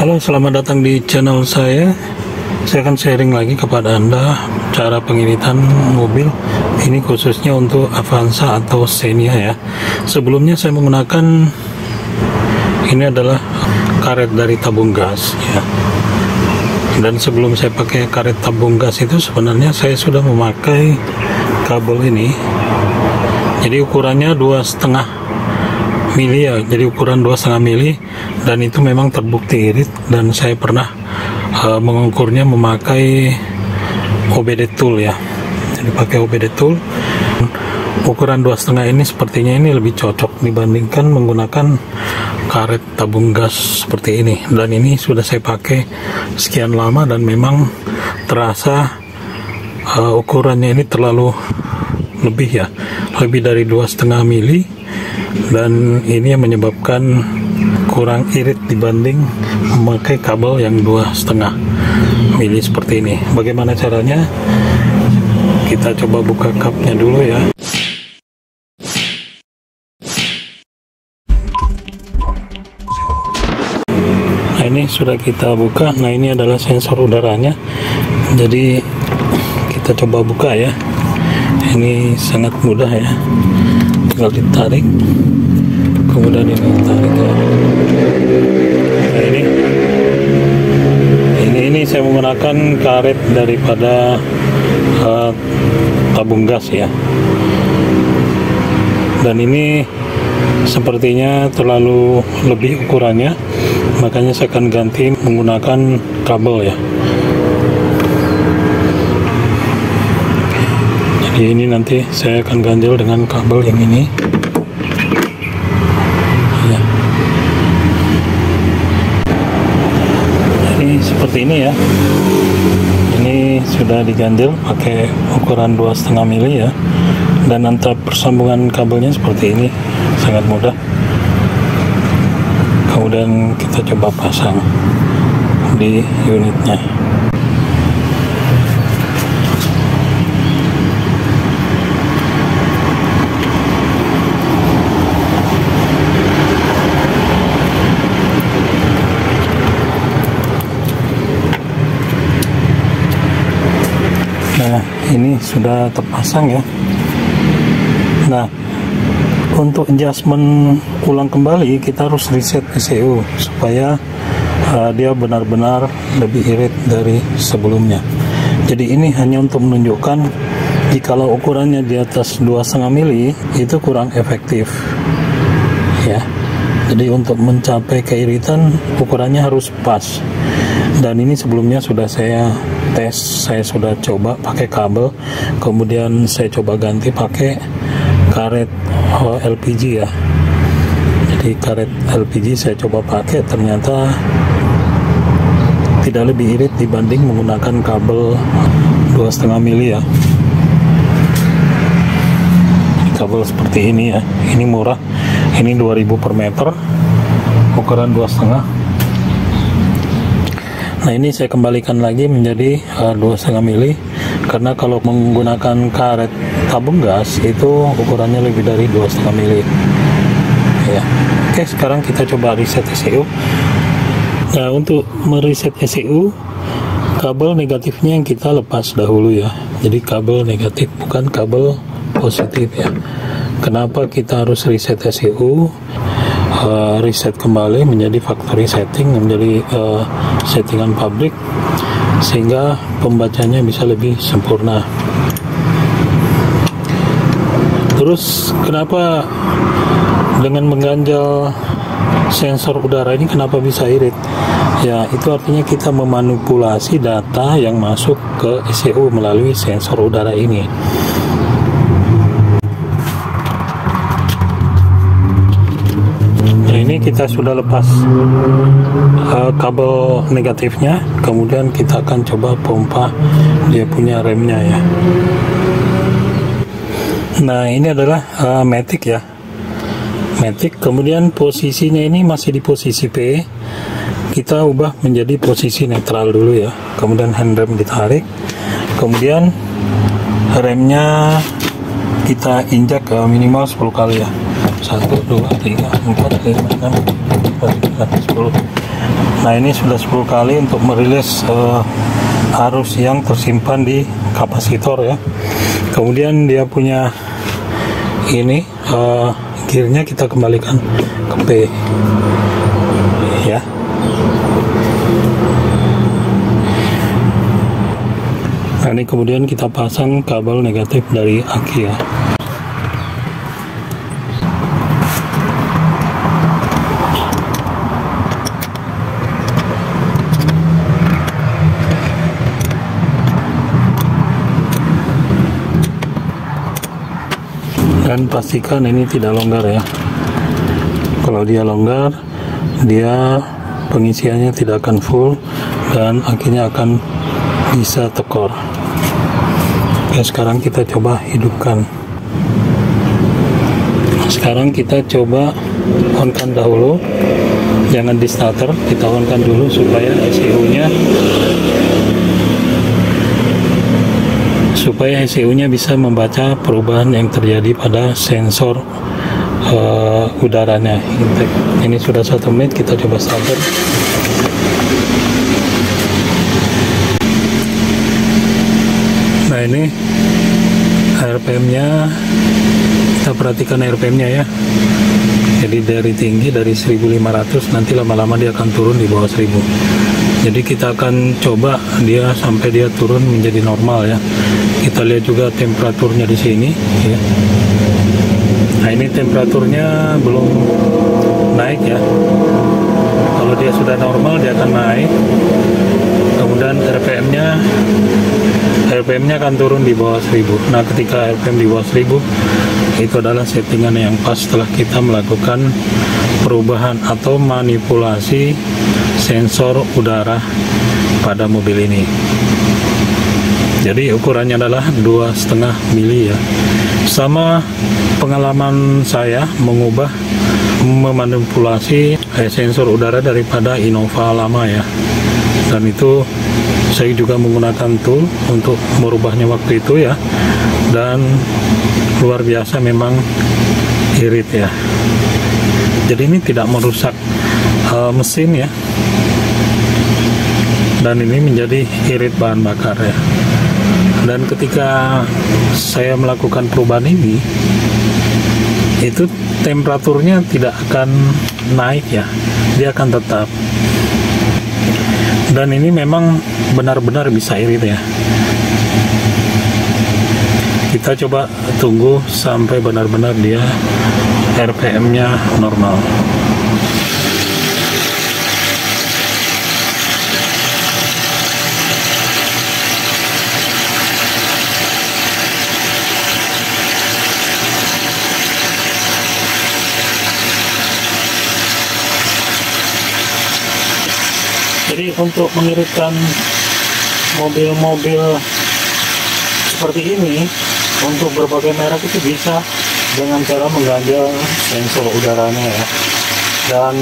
Halo, selamat datang di channel saya. Saya akan sharing lagi kepada Anda cara pengiritan mobil. Ini khususnya untuk Avanza atau Xenia ya. Sebelumnya saya menggunakan ini adalah karet dari tabung gas ya. Dan sebelum saya pakai karet tabung gas itu sebenarnya saya sudah memakai kabel ini. Jadi ukurannya 2,5 mili ya, jadi ukuran 2,5 mili, dan itu memang terbukti irit, dan saya pernah mengukurnya memakai OBD tool ya. Jadi pakai OBD tool, ukuran 2,5 ini sepertinya ini lebih cocok dibandingkan menggunakan karet tabung gas seperti ini. Dan ini sudah saya pakai sekian lama dan memang terasa ukurannya ini terlalu lebih ya, lebih dari 2,5 mili. Dan ini yang menyebabkan kurang irit dibanding memakai kabel yang 2,5 mili seperti ini. Bagaimana caranya? Kita coba buka cupnya dulu ya. Nah, ini sudah kita buka. Nah, ini adalah sensor udaranya. Jadi kita coba buka ya. Ini sangat mudah ya, tinggal ditarik, kemudian ini tarik ya. Nah, ini saya menggunakan karet daripada tabung gas ya. Dan ini sepertinya terlalu lebih ukurannya, makanya saya akan ganti menggunakan kabel ya. Jadi ini nanti saya akan ganjel dengan kabel yang ini ya. Ini seperti ini ya. Ini sudah diganjel pakai ukuran 2,5 mili ya. Dan antara persambungan kabelnya seperti ini, sangat mudah. Kemudian kita coba pasang di unitnya. Nah, ini sudah terpasang ya. Nah, untuk adjustment ulang kembali kita harus reset ECU supaya dia benar-benar lebih irit dari sebelumnya. Jadi ini hanya untuk menunjukkan jikalau ukurannya di atas 2,5 mili itu kurang efektif ya. Jadi untuk mencapai keiritan ukurannya harus pas. Dan ini sebelumnya sudah saya tes, saya sudah coba pakai kabel, kemudian saya coba ganti pakai karet LPG ya. Jadi karet LPG saya coba pakai, ternyata tidak lebih irit dibanding menggunakan kabel 2,5 mili ya. Kabel seperti ini ya, ini murah, ini 2.000 per meter, ukuran 2,5. Nah, ini saya kembalikan lagi menjadi 2,5 mili, karena kalau menggunakan karet tabung gas itu ukurannya lebih dari 2,5 mili ya. Oke, sekarang kita coba reset ECU. Nah, untuk mereset ECU, kabel negatifnya yang kita lepas dahulu ya. Jadi kabel negatif, bukan kabel positif ya. Kenapa kita harus reset ECU? Reset kembali menjadi factory setting, menjadi settingan pabrik, sehingga pembacanya bisa lebih sempurna. Terus kenapa dengan mengganjal sensor udara ini kenapa bisa irit? Ya, itu artinya kita memanipulasi data yang masuk ke ECU melalui sensor udara ini. Ini kita sudah lepas kabel negatifnya, kemudian kita akan coba pompa dia punya remnya ya. Nah, ini adalah matic ya, matic. Kemudian posisinya ini masih di posisi P, kita ubah menjadi posisi netral dulu ya. Kemudian handrem ditarik, kemudian remnya kita injak minimal 10 kali ya. 1, 2, 3, 4, 5, 6, 7, 8, 9, 10. Nah, ini sudah 10 kali untuk merilis arus yang tersimpan di kapasitor ya. Kemudian dia punya ini gearnya kita kembalikan ke P ya. Nah, ini kemudian kita pasang kabel negatif dari aki ya. Dan pastikan ini tidak longgar ya. Kalau dia longgar, dia pengisiannya tidak akan full dan akinya akan bisa tekor. Oke, sekarang kita coba hidupkan. Sekarang kita coba on-kan dahulu, jangan di starter, kita on-kan dulu supaya ECU-nya bisa membaca perubahan yang terjadi pada sensor udaranya. Ini sudah 1 menit, kita coba starter. Nah, ini RPM-nya, kita perhatikan RPM-nya ya. Jadi dari tinggi dari 1500, nanti lama-lama dia akan turun di bawah 1000. Jadi kita akan coba dia sampai dia turun menjadi normal ya. Kita lihat juga temperaturnya di sini ya. Nah, ini temperaturnya belum naik ya. Kalau dia sudah normal dia akan naik. Kemudian RPM-nya akan turun di bawah 1000. Nah, ketika RPM di bawah 1000 itu adalah settingan yang pas setelah kita melakukan perubahan atau manipulasi sensor udara pada mobil ini. Jadi ukurannya adalah 2,5 mili ya. Sama pengalaman saya memanipulasi sensor udara daripada Innova lama ya. Dan itu saya juga menggunakan tool untuk merubahnya waktu itu ya. Dan luar biasa, memang irit ya. Jadi ini tidak merusak mesin ya. Dan ini menjadi irit bahan bakar ya. Dan ketika saya melakukan perubahan ini, itu temperaturnya tidak akan naik ya, dia akan tetap. Dan ini memang benar-benar bisa irit ya. Kita coba tunggu sampai benar-benar dia RPM-nya normal. Jadi untuk mengiritkan mobil-mobil seperti ini untuk berbagai merek itu bisa dengan cara mengganjal sensor udaranya ya. Dan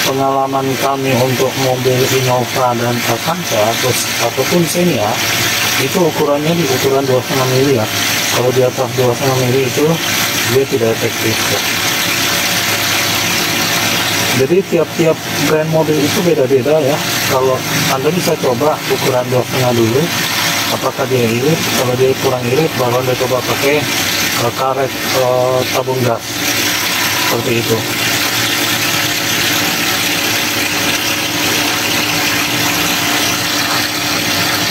pengalaman kami untuk mobil Innova dan Avanza ataupun Xenia itu ukurannya di ukuran 2,5 mili ya. Kalau di atas 2,5 mili itu dia tidak efektif ya. Jadi tiap-tiap brand mobil itu beda-beda ya. Kalau Anda bisa coba ukuran 2,5 dulu, apakah dia irit. Kalau dia kurang irit, baru Anda coba pakai karet tabung gas seperti itu.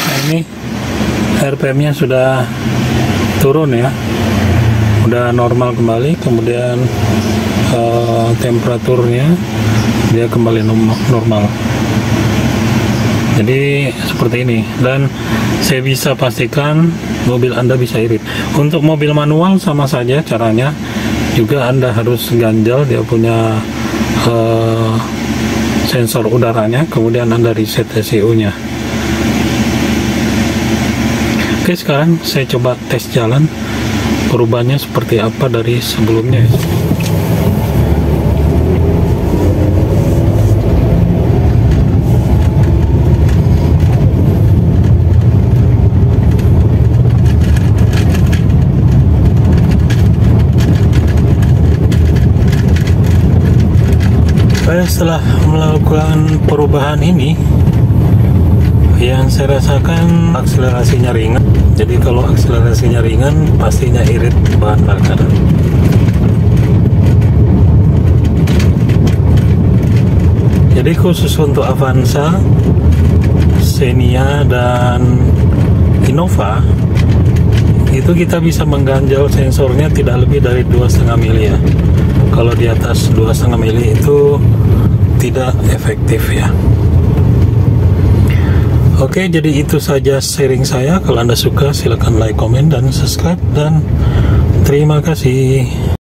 Nah, ini RPM-nya sudah turun ya, udah normal kembali. Kemudian temperaturnya dia kembali normal. Jadi seperti ini, dan saya bisa pastikan mobil Anda bisa irit. Untuk mobil manual sama saja caranya, juga Anda harus ganjal dia punya sensor udaranya, kemudian Anda reset ECU-nya. Oke, sekarang saya coba tes jalan perubahannya seperti apa dari sebelumnya. Setelah melakukan perubahan ini, yang saya rasakan akselerasinya ringan. Jadi kalau akselerasinya ringan, pastinya irit bahan bakar. Jadi khusus untuk Avanza, Xenia, dan Innova, itu kita bisa mengganjal sensornya tidak lebih dari 2,5 mili ya. Kalau di atas 2,5 mili itu tidak efektif ya. Oke, jadi itu saja sharing saya. Kalau Anda suka, silakan like, komen, dan subscribe, dan terima kasih.